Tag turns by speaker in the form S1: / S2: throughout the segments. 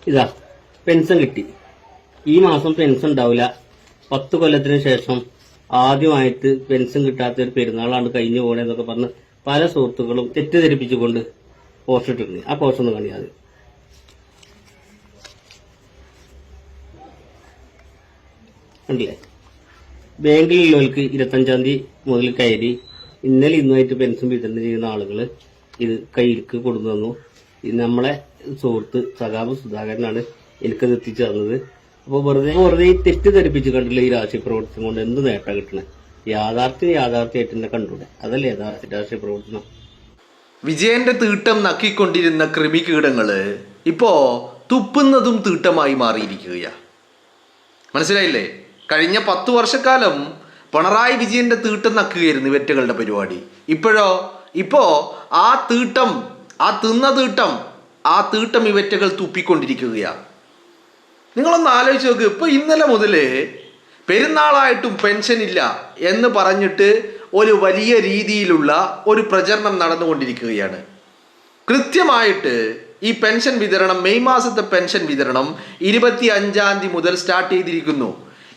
S1: ഇതാ പെൻഷൻ കിട്ടി. ഈ മാസം പെൻഷൻ ഉണ്ടാവില്ല. 10 കൊല്ലത്തിന് ശേഷം ആദ്യമായിട്ട് പെൻഷൻ കിട്ടാത്ത ഒരു പെരുന്നാളാണ് കഴിഞ്ഞു പോകണേന്നൊക്കെ പറഞ്ഞ് പല സുഹൃത്തുക്കളും തെറ്റിദ്ധരിപ്പിച്ചുകൊണ്ട് പോസ്റ്റ് ഇട്ടിട്ടുണ്ട്. ആ പോസ്റ്റ് ഒന്ന് കാണിയാൽ കണ്ടില്ലേ? ബാങ്കിലുള്ളവർക്ക് 25-ാം തീയതി മുതൽ കയറി ഇന്നലെ ഇന്നുമായിട്ട് പെൻഷൻ വിതരണം ചെയ്യുന്ന ആളുകൾ ഇത് കയ്യിലേക്ക് കൊണ്ടു തന്നു. ഇത് നമ്മളെ സുഹൃത്ത് സഖാബ് സുധാകരനാണ് എനിക്കത് എത്തിച്ചു തന്നത്. അപ്പോൾ വെറുതെ തെറ്റിദ്ധരിപ്പിച്ച് കണ്ടില്ല ഈ രാഷ്ട്രീയ പ്രവർത്തനം കൊണ്ട് എന്ത് നേട്ടം കിട്ടണേ? യാഥാർത്ഥ്യമായിട്ട് തന്നെ കണ്ടൂടെ? അതല്ലേ യഥാർത്ഥ രാഷ്ട്രീയ പ്രവർത്തനം.
S2: വിജയന്റെ തീട്ടം നക്കിക്കൊണ്ടിരുന്ന കൃമികീടങ്ങള് ഇപ്പോ തുപ്പുന്നതും തീട്ടമായി മാറിയിരിക്കുകയാണ്. മനസ്സിലായില്ലേ? കഴിഞ്ഞ 10 വർഷക്കാലം പിണറായി വിജയന്റെ തീട്ടം നക്കുകയായിരുന്നു ഇവറ്റകളുടെ പരിപാടി. ഇപ്പോ ആ തീട്ടം, ആ തിന്ന തീട്ടം, ആ തീട്ടം ഇവറ്റകൾ തുപ്പിക്കൊണ്ടിരിക്കുകയാണ്. നിങ്ങളൊന്ന് ആലോചിച്ച് നോക്ക്. ഇപ്പൊ ഇന്നലെ മുതല് പെരുന്നാളായിട്ടും പെൻഷൻ ഇല്ല എന്ന് പറഞ്ഞിട്ട് ഒരു വലിയ രീതിയിലുള്ള ഒരു പ്രചരണം നടന്നുകൊണ്ടിരിക്കുകയാണ്. കൃത്യമായിട്ട് ഈ പെൻഷൻ വിതരണം, മെയ് മാസത്തെ പെൻഷൻ വിതരണം 25-ാം തീയതി മുതൽ സ്റ്റാർട്ട് ചെയ്തിരിക്കുന്നു.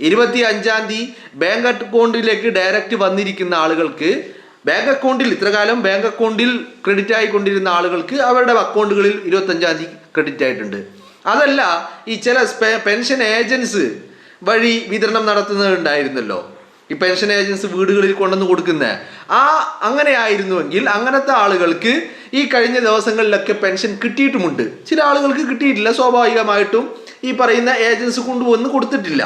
S2: 25-ാം തീയതി ബാങ്ക് അക്കൗണ്ടിലേക്ക് ഡയറക്റ്റ് വന്നിരിക്കുന്ന ആളുകൾക്ക്, ബാങ്ക് അക്കൗണ്ടിൽ ഇത്രകാലം ബാങ്ക് അക്കൗണ്ടിൽ ക്രെഡിറ്റ് ആയിക്കൊണ്ടിരുന്ന ആളുകൾക്ക് അവരുടെ അക്കൗണ്ടുകളിൽ 25-ാം തീയതി ക്രെഡിറ്റ് ആയിട്ടുണ്ട്. അതല്ല, ഈ ചില പെൻഷൻ ഏജൻസ് വഴി വിതരണം നടത്തുന്നുണ്ടായിരുന്നല്ലോ. ഈ പെൻഷൻ ഏജൻസ് വീടുകളിൽ കൊണ്ടുവന്ന് കൊടുക്കുന്ന അങ്ങനെ ആയിരുന്നുവെങ്കിൽ അങ്ങനത്തെ ആളുകൾക്ക് ഈ കഴിഞ്ഞ ദിവസങ്ങളിലൊക്കെ പെൻഷൻ കിട്ടിയിട്ടുമുണ്ട്. ചില ആളുകൾക്ക് കിട്ടിയിട്ടില്ല. സ്വാഭാവികമായിട്ടും ഈ പറയുന്ന ഏജൻസ് കൊണ്ടുവന്ന് കൊടുത്തിട്ടില്ല.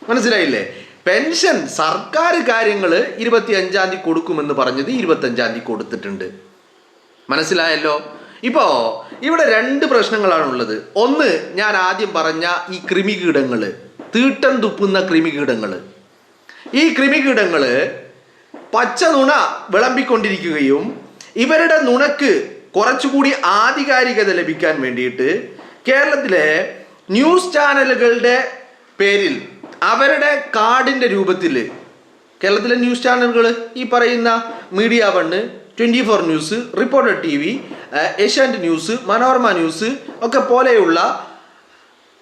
S2: മനസ്സിലായില്ലേ? പെൻഷൻ സർക്കാർ കാര്യങ്ങൾ 25-ാം തീയതി കൊടുക്കുമെന്ന് പറഞ്ഞത് 25-ാം തീയതി കൊടുത്തിട്ടുണ്ട്. മനസ്സിലായല്ലോ? ഇപ്പോ ഇവിടെ 2 പ്രശ്നങ്ങളാണുള്ളത്. ഒന്ന്, ഞാൻ ആദ്യം പറഞ്ഞ ഈ കൃമികീടങ്ങള്, തീട്ടം തുപ്പുന്ന കൃമികീടങ്ങള്. ഈ കൃമികീടങ്ങള് പച്ച നുണ വിളമ്പിക്കൊണ്ടിരിക്കുകയും ഇവരുടെ നുണക്ക് കുറച്ചുകൂടി ആധികാരികത ലഭിക്കാൻ വേണ്ടിയിട്ട് കേരളത്തിലെ ന്യൂസ് ചാനലുകളുടെ പേരിൽ അവരുടെ കാർഡിന്റെ രൂപത്തിൽ, കേരളത്തിലെ ന്യൂസ് ചാനലുകൾ ഈ പറയുന്ന media 1, 24 news, reporter TV, Asianet news, Manorama news ഒക്കെ പോലെയുള്ള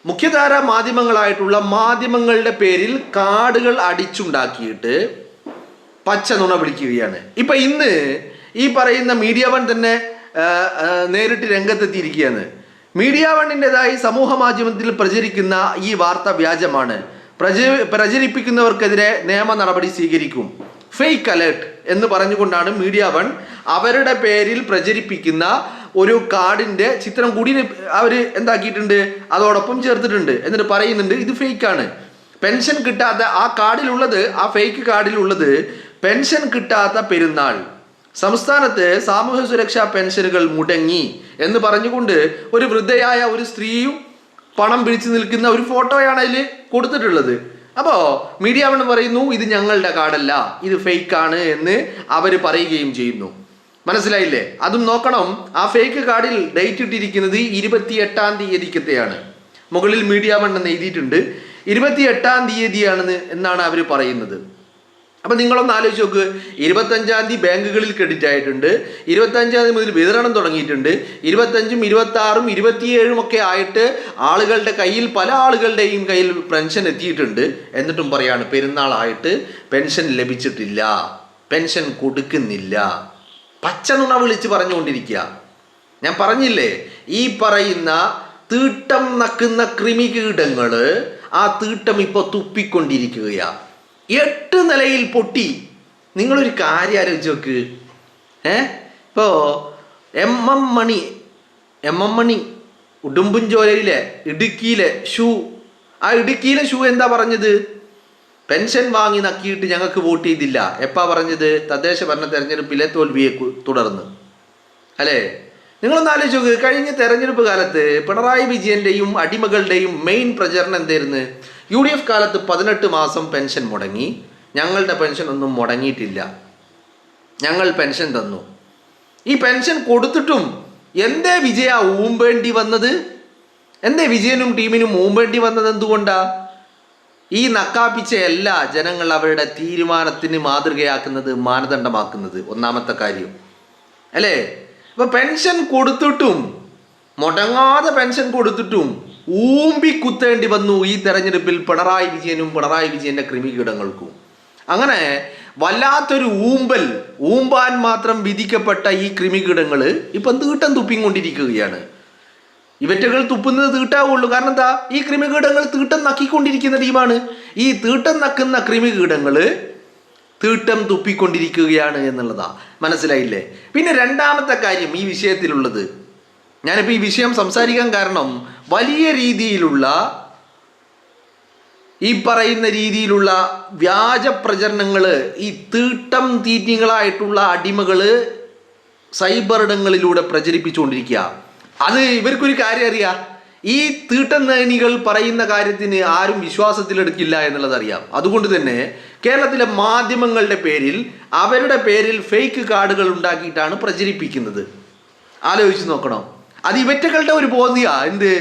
S2: മുഖ്യധാര മാധ്യമങ്ങളായിട്ടുള്ള മാധ്യമങ്ങളുടെ പേരിൽ കാർഡുകൾ അടിച്ചുണ്ടാക്കിയിട്ട് പച്ച നുണ വിളിക്കുകയാണ്. ഇപ്പൊ ഇന്ന് ഈ പറയുന്ന മീഡിയ 1 തന്നെ നേരിട്ട് രംഗത്തെത്തിയിരിക്കുകയാണ്. മീഡിയ 1-ൻ്റെതായി സമൂഹ മാധ്യമത്തിൽ പ്രചരിക്കുന്ന ഈ വാർത്ത വ്യാജമാണ്, പ്രചരിപ്പിക്കുന്നവർക്കെതിരെ നിയമ നടപടി സ്വീകരിക്കും, ഫേക്ക് അലേർട്ട് എന്ന് പറഞ്ഞുകൊണ്ടാണ് മീഡിയ 1 അവരുടെ പേരിൽ പ്രചരിപ്പിക്കുന്ന ഒരു കാർഡിന്റെ ചിത്രം കൂടി അവർ എന്താക്കിയിട്ടുണ്ട്, അതോടൊപ്പം ചേർത്തിട്ടുണ്ട്. എന്നിട്ട് പറയുന്നുണ്ട് ഇത് ഫേക്കാണ്. പെൻഷൻ കിട്ടാത്ത ആ കാർഡിലുള്ളത്, ആ ഫേക്ക് കാർഡിലുള്ളത് പെൻഷൻ കിട്ടാത്ത പെരുന്നാൾ, സംസ്ഥാനത്ത് സാമൂഹ്യ സുരക്ഷാ പെൻഷനുകൾ മുടങ്ങി എന്ന് പറഞ്ഞുകൊണ്ട് ഒരു വൃദ്ധയായ ഒരു സ്ത്രീയും പണം പിടിച്ചു നിൽക്കുന്ന ഒരു ഫോട്ടോയാണ് അതിൽ കൊടുത്തിട്ടുള്ളത്. അപ്പോൾ മീഡിയ 1 പറയുന്നു ഇത് ഞങ്ങളുടെ കാർഡല്ല, ഇത് ഫേക്കാണ് എന്ന് അവർ പറയുകയും ചെയ്യുന്നു. മനസ്സിലായില്ലേ? അതും നോക്കണം, ആ ഫേക്ക് കാർഡിൽ ഡേറ്റ് ഇട്ടിരിക്കുന്നത് 28-ാം തീയതിക്കത്തെയാണ്. മുകളിൽ മീഡിയ 1 എന്ന് എഴുതിയിട്ടുണ്ട്, 28-ാം തീയതിയാണെന്ന് എന്നാണ് അവർ പറയുന്നത്. അപ്പം നിങ്ങളൊന്ന് ആലോചിച്ച് നോക്ക്. 25-ാം തീയതി ബാങ്കുകളിൽ ക്രെഡിറ്റ് ആയിട്ടുണ്ട്, 25-ാം തീയതി മുതൽ വിതരണം തുടങ്ങിയിട്ടുണ്ട്, 25-ഉം 26-ഉം 27-ഉം ഒക്കെ ആയിട്ട് ആളുകളുടെ കയ്യിൽ, പല ആളുകളുടെയും കയ്യിൽ പെൻഷൻ എത്തിയിട്ടുണ്ട്. എന്നിട്ടും പറയാണ് പെരുന്നാളായിട്ട് പെൻഷൻ ലഭിച്ചിട്ടില്ല, പെൻഷൻ കൊടുക്കുന്നില്ല. പച്ച നുണ വിളിച്ച് പറഞ്ഞുകൊണ്ടിരിക്കുക. ഞാൻ പറഞ്ഞില്ലേ, ഈ പറയുന്ന തീട്ടം നക്കുന്ന കൃമികീടങ്ങള് ആ തീട്ടം ഇപ്പോൾ തുപ്പിക്കൊണ്ടിരിക്കുകയാണ്. 8 നിലയിൽ പൊട്ടി. നിങ്ങളൊരു കാര്യം ആലോചിച്ച് നോക്ക്. ഇപ്പോ എം എം മണി ഉടുമ്പൻചോലയിലെ ഇടുക്കിയിലെ ആ ഇടുക്കിയിലെ എന്താ പറഞ്ഞത്? പെൻഷൻ വാങ്ങി നക്കിയിട്ട് ഞങ്ങൾക്ക് വോട്ട് ചെയ്തില്ല. എപ്പാ പറഞ്ഞത്? തദ്ദേശ ഭരണ തെരഞ്ഞെടുപ്പിലെ തോൽവിയെ തുടർന്ന് അല്ലേ? നിങ്ങളൊന്ന് ആലോചിച്ച് നോക്ക്. കഴിഞ്ഞ തെരഞ്ഞെടുപ്പ് കാലത്ത് പിണറായി വിജയന്റെയും അടിമകളുടെയും മെയിൻ പ്രചരണം എന്തായിരുന്നു? UDF കാലത്ത് 18 മാസം പെൻഷൻ മുടങ്ങി, ഞങ്ങളുടെ പെൻഷൻ ഒന്നും മുടങ്ങിയിട്ടില്ല, ഞങ്ങൾ പെൻഷൻ തന്നു. ഈ പെൻഷൻ കൊടുത്തിട്ടും എന്തേ വിജയ ഊമ്പേണ്ടി വന്നത്? എന്തേ വിജയനും ടീമിനും ഊമ്പേണ്ടി വന്നത്? എന്തുകൊണ്ടാ? ഈ നക്കാപ്പിച്ച എല്ലാ ജനങ്ങൾ അവരുടെ തീരുമാനത്തിന് മാതൃകയാക്കുന്നത്, മാനദണ്ഡമാക്കുന്നത് ഒന്നാമത്തെ കാര്യം അല്ലേ? അപ്പൊ പെൻഷൻ കൊടുത്തിട്ടും, മുടങ്ങാതെ പെൻഷൻ കൊടുത്തിട്ടും ഊമ്പിക്കുത്തേണ്ടി വന്നു ഈ തെരഞ്ഞെടുപ്പിൽ പിണറായി വിജയനും പിണറായി വിജയന്റെ ക്രിമികീടങ്ങൾക്കും. അങ്ങനെ വല്ലാത്തൊരു ഊമ്പാൻ മാത്രം വിധിക്കപ്പെട്ട ഈ ക്രിമികീടങ്ങൾ ഇപ്പം തീട്ടം തുപ്പിക്കൊണ്ടിരിക്കുകയാണ്. ഇവറ്റകൾ തുപ്പുന്നത് തീട്ടാവുള്ളൂ. കാരണം എന്താ? ഈ ക്രിമികീടങ്ങൾ തീട്ടം നക്കിക്കൊണ്ടിരിക്കുന്ന ടീമാണ്. ഈ തീട്ടം നക്കുന്ന ക്രിമികീടങ്ങൾ തീട്ടം തുപ്പിക്കൊണ്ടിരിക്കുകയാണ് എന്നുള്ളതാ. മനസ്സിലായില്ലേ? പിന്നെ രണ്ടാമത്തെ കാര്യം ഈ വിഷയത്തിലുള്ളത്, ഞാനിപ്പോൾ ഈ വിഷയം സംസാരിക്കാൻ കാരണം വലിയ രീതിയിലുള്ള ഈ പറയുന്ന രീതിയിലുള്ള വ്യാജ പ്രചരണങ്ങൾ, ഈ തീട്ടം തീറ്റികളായിട്ടുള്ള അടിമകൾ സൈബർ ഇടങ്ങളിലൂടെ പ്രചരിപ്പിച്ചുകൊണ്ടിരിക്കുക. അത് ഇവർക്കൊരു കാര്യം അറിയാം, ഈ തീട്ടം നേനികൾ പറയുന്ന കാര്യത്തിന് ആരും വിശ്വാസത്തിലെടുക്കില്ല എന്നുള്ളത് അറിയാം. അതുകൊണ്ട് തന്നെ കേരളത്തിലെ മാധ്യമങ്ങളുടെ പേരിൽ അവരുടെ പേരിൽ ഫേക്ക് കാർഡുകൾ ഉണ്ടാക്കിയിട്ടാണ് പ്രചരിപ്പിക്കുന്നത്. ആലോചിച്ച് നോക്കണം. അത് ഇവറ്റകളുടെ ഒരു ബോധ്യ. എന്ത്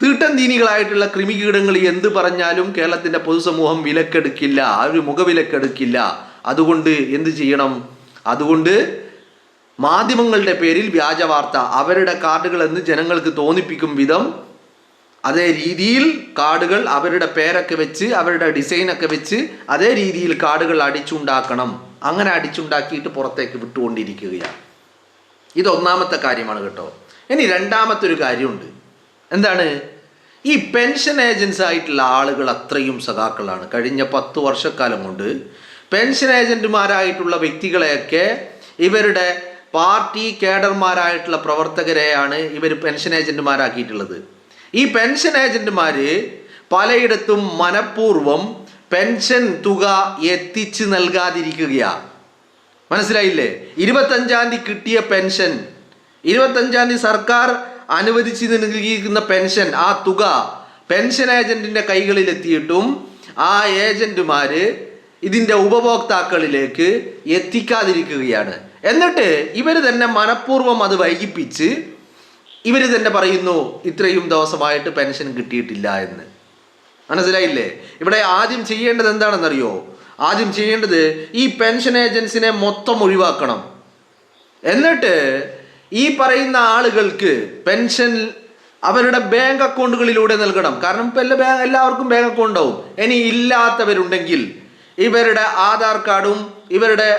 S2: തീട്ടം തീനികളായിട്ടുള്ള ക്രിമികീടങ്ങൾ എന്ത് പറഞ്ഞാലും കേരളത്തിൻ്റെ പൊതുസമൂഹം വിലക്കെടുക്കില്ല, ഒരു മുഖവിലക്കെടുക്കില്ല. അതുകൊണ്ട് എന്ത് ചെയ്യണം? അതുകൊണ്ട് മാധ്യമങ്ങളുടെ പേരിൽ വ്യാജ വാർത്ത, അവരുടെ കാർഡുകൾ എന്ന് ജനങ്ങൾക്ക് തോന്നിപ്പിക്കും വിധം അതേ രീതിയിൽ കാർഡുകൾ അവരുടെ പേരൊക്കെ വെച്ച് അവരുടെ ഡിസൈനൊക്കെ വെച്ച് അതേ രീതിയിൽ കാർഡുകൾ അടിച്ചുണ്ടാക്കണം. അങ്ങനെ അടിച്ചുണ്ടാക്കിയിട്ട് പുറത്തേക്ക് വിട്ടുകൊണ്ടിരിക്കുകയാണ്. ഇതൊന്നാമത്തെ കാര്യമാണ് കേട്ടോ. ഇനി രണ്ടാമത്തെ ഒരു കാര്യമുണ്ട്. എന്താണ്? ഈ പെൻഷൻ ഏജൻസ് ആയിട്ടുള്ള ആളുകൾ അത്രയും സഖാക്കളാണ്. കഴിഞ്ഞ 10 വർഷക്കാലം കൊണ്ട് പെൻഷൻ ഏജന്റുമാരായിട്ടുള്ള വ്യക്തികളെയൊക്കെ ഇവരുടെ പാർട്ടി കേഡർമാരായിട്ടുള്ള പ്രവർത്തകരെയാണ് ഇവർ പെൻഷൻ ഏജന്റുമാരാക്കിയിട്ടുള്ളത്. ഈ പെൻഷൻ ഏജന്റുമാർ പലയിടത്തും മനഃപൂർവ്വം പെൻഷൻ തുക എത്തിച്ച് നൽകാതിരിക്കുകയാണ്. മനസ്സിലായില്ലേ? 25-ാം തീയതി കിട്ടിയ പെൻഷൻ, 25-ാം തീയതി സർക്കാർ അനുവദിച്ച് നൽകിയിരിക്കുന്ന പെൻഷൻ, ആ തുക പെൻഷൻ ഏജന്റിന്റെ കൈകളിൽ എത്തിയിട്ടും ആ ഏജന്റുമാർ ഇതിൻ്റെ ഉപഭോക്താക്കളിലേക്ക് എത്തിക്കാതിരിക്കുകയാണ്. എന്നിട്ട് ഇവർ തന്നെ മനഃപൂർവ്വം അത് വൈകിപ്പിച്ച് ഇവർ തന്നെ പറയുന്നു ഇത്രയും ദിവസമായിട്ട് പെൻഷൻ കിട്ടിയിട്ടില്ല എന്ന്. മനസ്സിലായില്ലേ? ഇവിടെ ആദ്യം ചെയ്യേണ്ടത് എന്താണെന്നറിയോ? ആദ്യം ചെയ്യേണ്ടത് ഈ പെൻഷൻ ഏജൻസിനെ മൊത്തം ഒഴിവാക്കണം. എന്നിട്ട് ഈ പറയുന്ന ആളുകൾക്ക് പെൻഷൻ അവരുടെ ബാങ്ക് അക്കൗണ്ടുകളിലൂടെ നൽകണം. കാരണം ഇപ്പം എല്ലാവർക്കും ബാങ്ക് അക്കൗണ്ട് ഉണ്ടാവും. ഇനി ഇല്ലാത്തവരുണ്ടെങ്കിൽ ഇവരുടെ ആധാർ കാർഡും ഇവരുടെ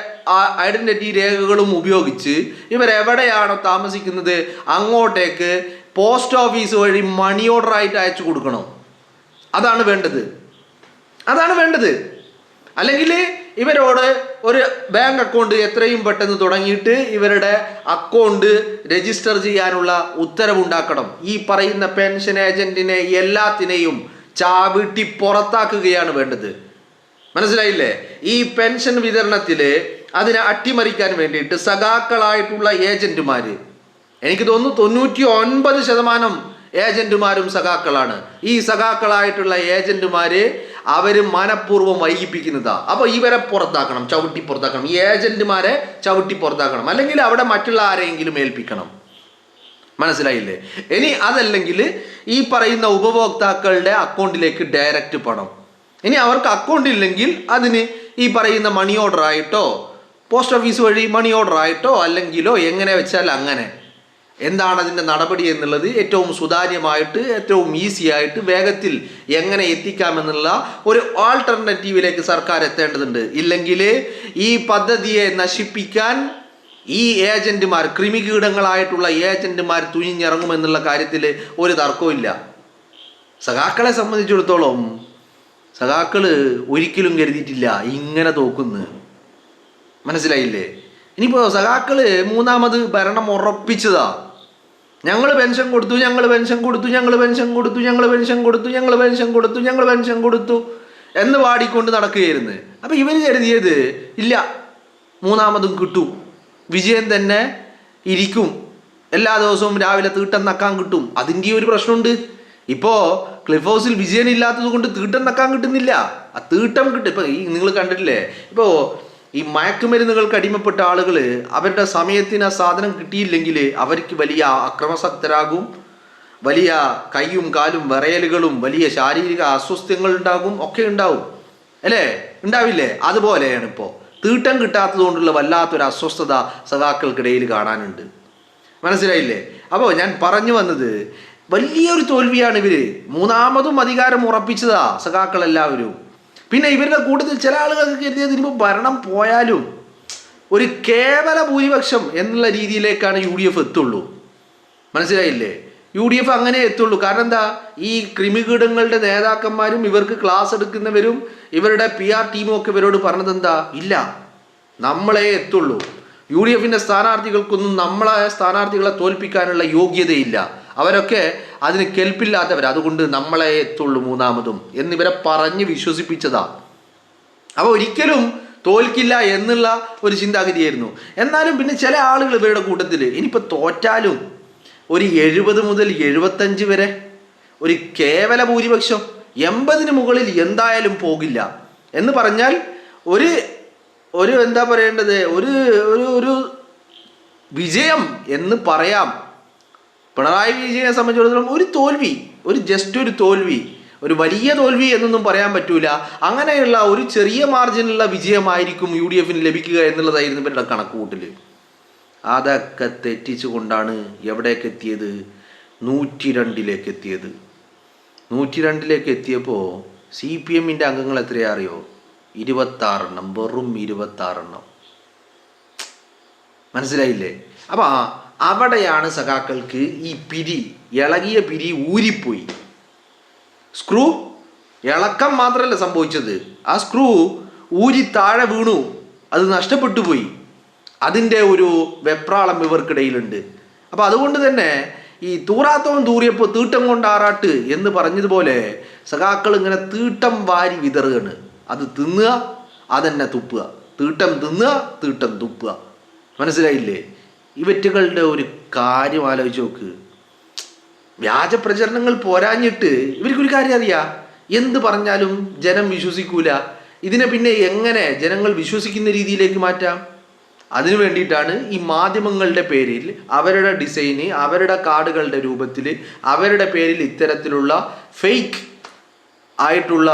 S2: ഐഡന്റിറ്റി രേഖകളും ഉപയോഗിച്ച് ഇവരെവിടെയാണോ താമസിക്കുന്നത് അങ്ങോട്ടേക്ക് പോസ്റ്റ് ഓഫീസ് വഴി മണി ഓർഡർ ആയിട്ട് അയച്ചു കൊടുക്കണം. അതാണ് വേണ്ടത്. അല്ലെങ്കിൽ ഇവരോട് ഒരു ബാങ്ക് അക്കൗണ്ട് എത്രയും പെട്ടെന്ന് തുടങ്ങിയിട്ട് ഇവരുടെ അക്കൗണ്ട് രജിസ്റ്റർ ചെയ്യാനുള്ള ഉത്തരവുണ്ടാക്കണം. ഈ പറയുന്ന പെൻഷൻ ഏജന്റിനെ എല്ലാത്തിനെയും ചാവിട്ടി പുറത്താക്കുകയാണ് വേണ്ടത്. മനസ്സിലായില്ലേ? ഈ പെൻഷൻ വിതരണത്തിൽ അതിനെ അട്ടിമറിക്കാൻ വേണ്ടിയിട്ട് സഖാക്കളായിട്ടുള്ള ഏജന്റുമാർ, എനിക്ക് തോന്നുന്നു 99% ഏജന്റുമാരും സഖാക്കളാണ്. ഈ സഖാക്കളായിട്ടുള്ള ഏജന്റുമാർ അവർ മനഃപൂർവ്വം വൈകിപ്പിക്കുന്നതാ. അപ്പോൾ ഇവരെ പുറത്താക്കണം, ചവിട്ടി പുറത്താക്കണം. ഈ ഏജന്റുമാരെ ചവിട്ടി പുറത്താക്കണം, അല്ലെങ്കിൽ അവിടെ മറ്റുള്ള ആരെങ്കിലും ഏൽപ്പിക്കണം. മനസ്സിലായില്ലേ? ഇനി അതല്ലെങ്കിൽ ഈ പറയുന്ന ഉപഭോക്താക്കളുടെ അക്കൗണ്ടിലേക്ക് ഡയറക്റ്റ് പണം. ഇനി അവർക്ക് അക്കൗണ്ട് ഇല്ലെങ്കിൽ അതിന് ഈ പറയുന്ന മണി ഓർഡർ ആയിട്ടോ പോസ്റ്റ് ഓഫീസ് വഴി മണി ഓർഡർ ആയിട്ടോ അല്ലെങ്കിലോ എങ്ങനെ വെച്ചാൽ അങ്ങനെ. എന്താണ് അതിൻ്റെ നടപടി എന്നുള്ളത് ഏറ്റവും സുതാര്യമായിട്ട് ഏറ്റവും ഈസി ആയിട്ട് വേഗത്തിൽ എങ്ങനെ എത്തിക്കാമെന്നുള്ള ഒരു ആൾട്ടർനേറ്റീവിലേക്ക് സർക്കാർ എത്തേണ്ടതുണ്ട്. ഇല്ലെങ്കിൽ ഈ പദ്ധതിയെ നശിപ്പിക്കാൻ ഈ ഏജന്റുമാർ, ക്രിമികീടങ്ങളായിട്ടുള്ള ഏജന്റുമാർ തുനിഞ്ഞിറങ്ങുമെന്നുള്ള കാര്യത്തിൽ ഒരു തർക്കവും ഇല്ല. സഖാക്കളെ സംബന്ധിച്ചിടത്തോളം സഖാക്കൾ ഒരിക്കലും കരുതിയിട്ടില്ല ഇങ്ങനെ തോക്കുന്നു. മനസ്സിലായില്ലേ? ഇനിയിപ്പോൾ സഖാക്കൾ മൂന്നാമത് ഭരണം ഉറപ്പിച്ചതാ. ഞങ്ങൾ പെൻഷൻ കൊടുത്തു എന്ന് പാടിക്കൊണ്ട് നടക്കുകയായിരുന്നു. അപ്പം ഇവർ കരുതിയത് ഇല്ല, മൂന്നാമതും കിട്ടും, വിജയൻ തന്നെ ഇരിക്കും, എല്ലാ ദിവസവും രാവിലെ തീട്ടം നക്കാൻ കിട്ടും. അതിൻ്റെ ഒരു പ്രശ്നമുണ്ട്. ഇപ്പോൾ ക്ലിഫ് ഹൗസിൽ വിജയൻ ഇല്ലാത്തത് കൊണ്ട് തീട്ടം നക്കാൻ കിട്ടുന്നില്ല. ആ തീട്ടം കിട്ടും. ഇപ്പം ഈ നിങ്ങൾ കണ്ടിട്ടില്ലേ, ഇപ്പോൾ ഈ മയക്കുമരുന്നുകൾക്ക് അടിമപ്പെട്ട ആളുകൾ അവരുടെ സമയത്തിന് ആ സാധനം കിട്ടിയില്ലെങ്കിൽ അവർക്ക് വലിയ അക്രമാസക്തരാകും, വലിയ കൈയും കാലും വിറയലുകളും വലിയ ശാരീരിക അസ്വസ്ഥങ്ങൾ ഉണ്ടാകും, ഒക്കെ ഉണ്ടാവും അല്ലേ? ഉണ്ടാവില്ലേ? അതുപോലെയാണ് ഇപ്പോൾ തീട്ടം കിട്ടാത്തത് കൊണ്ടുള്ള വല്ലാത്തൊരു അസ്വസ്ഥത സഖാക്കൾക്കിടയിൽ കാണാനുണ്ട്. മനസ്സിലായില്ലേ? അപ്പോൾ ഞാൻ പറഞ്ഞു വന്നത്, വലിയൊരു തോൽവിയാണ് ഇവര്. മൂന്നാമതും അധികാരം ഉറപ്പിച്ചതാ സഖാക്കളെല്ലാവരും. പിന്നെ ഇവരുടെ കൂട്ടത്തിൽ ചില ആളുകൾക്ക് കരുതിയത് ഇനിയിപ്പോൾ ഭരണം പോയാലും ഒരു കേവല ഭൂരിപക്ഷം എന്നുള്ള രീതിയിലേക്കാണ് UDF എത്തുള്ളൂ. മനസ്സിലായില്ലേ? UDF അങ്ങനെ എത്തുള്ളൂ. കാരണം എന്താ, ഈ ക്രിമികീടങ്ങളുടെ നേതാക്കന്മാരും ഇവർക്ക് ക്ലാസ് എടുക്കുന്നവരും ഇവരുടെ PR ടീമും ഒക്കെ ഇവരോട് പറഞ്ഞത് എന്താ, ഇല്ല നമ്മളെ എത്തുള്ളൂ, UDFന്റെ സ്ഥാനാർത്ഥികൾക്കൊന്നും നമ്മളെ സ്ഥാനാർത്ഥികളെ തോൽപ്പിക്കാനുള്ള യോഗ്യതയില്ല, അവരൊക്കെ അതിന് കെൽപ്പില്ലാത്തവർ, അതുകൊണ്ട് നമ്മളെ എത്തുള്ളൂ മൂന്നാമതും എന്നിവരെ പറഞ്ഞ് വിശ്വസിപ്പിച്ചതാ. അപ്പോൾ ഒരിക്കലും തോൽക്കില്ല എന്നുള്ള ഒരു ചിന്താഗതിയായിരുന്നു. എന്നാലും പിന്നെ ചില ആളുകൾ ഇവരുടെ കൂട്ടത്തിൽ ഇനിയിപ്പോൾ തോറ്റാലും ഒരു 70 മുതൽ 75 വരെ ഒരു കേവല ഭൂരിപക്ഷം, 80-ന് മുകളിൽ എന്തായാലും പോകില്ല എന്ന് പറഞ്ഞാൽ ഒരു എന്താ പറയേണ്ടത്, ഒരു വിജയം എന്ന് പറയാം. പിണറായി വിജയനെ സംബന്ധിച്ചിടത്തോളം ഒരു തോൽവി, ഒരു തോൽവി, ഒരു വലിയ തോൽവി എന്നൊന്നും പറയാൻ പറ്റൂല. അങ്ങനെയുള്ള ഒരു ചെറിയ മാർജിനുള്ള വിജയമായിരിക്കും UDFന് ലഭിക്കുക എന്നുള്ളതായിരുന്നു ഇവരുടെ കണക്കുകൂട്ടൽ. അതൊക്കെ തെറ്റിച്ചുകൊണ്ടാണ് എവിടേക്ക് എത്തിയത്, 102-ലേക്ക് എത്തിയത്. 102-ലേക്ക് എത്തിയപ്പോൾ CPMന്റെ അംഗങ്ങൾ എത്രയാ അറിയോ? 26 എണ്ണം, വെറും 26 എണ്ണം. മനസ്സിലായില്ലേ? അപ്പം അവിടെയാണ് സഖാക്കൾക്ക് ഈ ഇളകിയ പിരി ഊരിപ്പോയി. സ്ക്രൂ ഇളക്കം മാത്രമല്ല സംഭവിച്ചത്, ആ സ്ക്രൂ ഊരി താഴെ വീണു, അത് നഷ്ടപ്പെട്ടു പോയി. അതിൻ്റെ ഒരു വെപ്രാളം ഇവർക്കിടയിലുണ്ട്. അപ്പം അതുകൊണ്ട് തന്നെ ഈ തൂറാത്തവൻ തൂറിയപ്പോൾ തീട്ടം കൊണ്ട് ആറാട്ട് എന്ന് പറഞ്ഞതുപോലെ സഖാക്കൾ ഇങ്ങനെ തീട്ടം വാരി വിതറുകയാണ്. അത് തിന്നുക, അതെന്നെ തുപ്പുക, തീട്ടം തിന്നുക, തീട്ടം തുപ്പുക. മനസ്സിലായില്ലേ? ഇവറ്റുകളുടെ ഒരു കാര്യം ആലോചിച്ച് നോക്ക്. വ്യാജ പ്രചരണങ്ങൾ പോരാഞ്ഞിട്ട് ഇവർക്കൊരു കാര്യം അറിയാം, എന്ത് പറഞ്ഞാലും ജനം വിശ്വസിക്കൂല. ഇതിനെ പിന്നെ എങ്ങനെ ജനങ്ങൾ വിശ്വസിക്കുന്ന രീതിയിലേക്ക് മാറ്റാം? അതിനു വേണ്ടിയിട്ടാണ് ഈ മാധ്യമങ്ങളുടെ പേരിൽ അവരുടെ ഡിസൈന്, അവരുടെ കാർഡുകളുടെ രൂപത്തിൽ അവരുടെ പേരിൽ ഇത്തരത്തിലുള്ള ഫേക്ക് ആയിട്ടുള്ള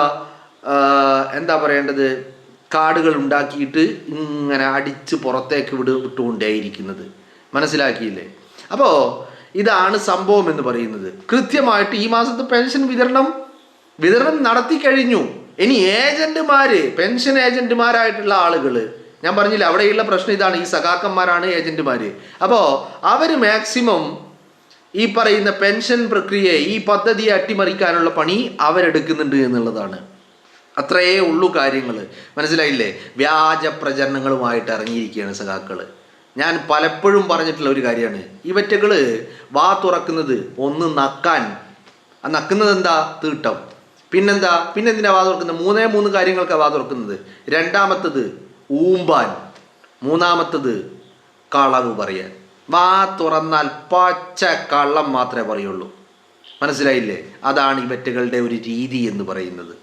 S2: എന്താ പറയേണ്ടത് കാർഡുകൾ ഉണ്ടാക്കിയിട്ട് ഇങ്ങനെ അടിച്ച് പുറത്തേക്ക് വിട്ടുകൊണ്ടേയിരിക്കുന്നത്. മനസ്സിലാക്കിയില്ലേ? അപ്പോൾ ഇതാണ് സംഭവം എന്ന് പറയുന്നത്. കൃത്യമായിട്ട് ഈ മാസത്തെ പെൻഷൻ വിതരണം നടത്തി കഴിഞ്ഞു. ഇനി പെൻഷൻ ഏജന്റുമാരായിട്ടുള്ള ആളുകൾ, ഞാൻ പറഞ്ഞില്ല അവിടെയുള്ള പ്രശ്നം ഇതാണ്, ഈ സഖാക്കന്മാരാണ് ഏജന്റുമാർ. അപ്പോൾ അവർ മാക്സിമം ഈ പറയുന്ന പെൻഷൻ പ്രക്രിയയെ, ഈ പദ്ധതിയെ അട്ടിമറിക്കാനുള്ള പണി അവരെടുക്കുന്നുണ്ട് എന്നുള്ളതാണ്. അത്രയേ ഉള്ളൂ കാര്യങ്ങൾ. മനസ്സിലായില്ലേ? വ്യാജ പ്രചരണങ്ങളുമായിട്ട് ഇറങ്ങിയിരിക്കുകയാണ് സഖാക്കൾ. ഞാൻ പലപ്പോഴും പറഞ്ഞിട്ടുള്ള ഒരു കാര്യമാണ്, ഇവറ്റകൾ വാ തുറക്കുന്നത് ഒന്ന് നക്കാൻ. ആ നക്കുന്നത് എന്താ? തീട്ടം. പിന്നെന്തിനാ വാ തുറക്കുന്നത്? 3 കാര്യങ്ങൾക്കാണ് വാ തുറക്കുന്നത്. രണ്ടാമത്തത് ഊമ്പാൻ, മൂന്നാമത്തത് കളവ് പറയാൻ. വാ തുറന്നാൽ പച്ച കള്ളം മാത്രമേ പറയുള്ളൂ. മനസ്സിലായില്ലേ? അതാണ് ഇവറ്റകളുടെ ഒരു രീതി എന്ന് പറയുന്നത്.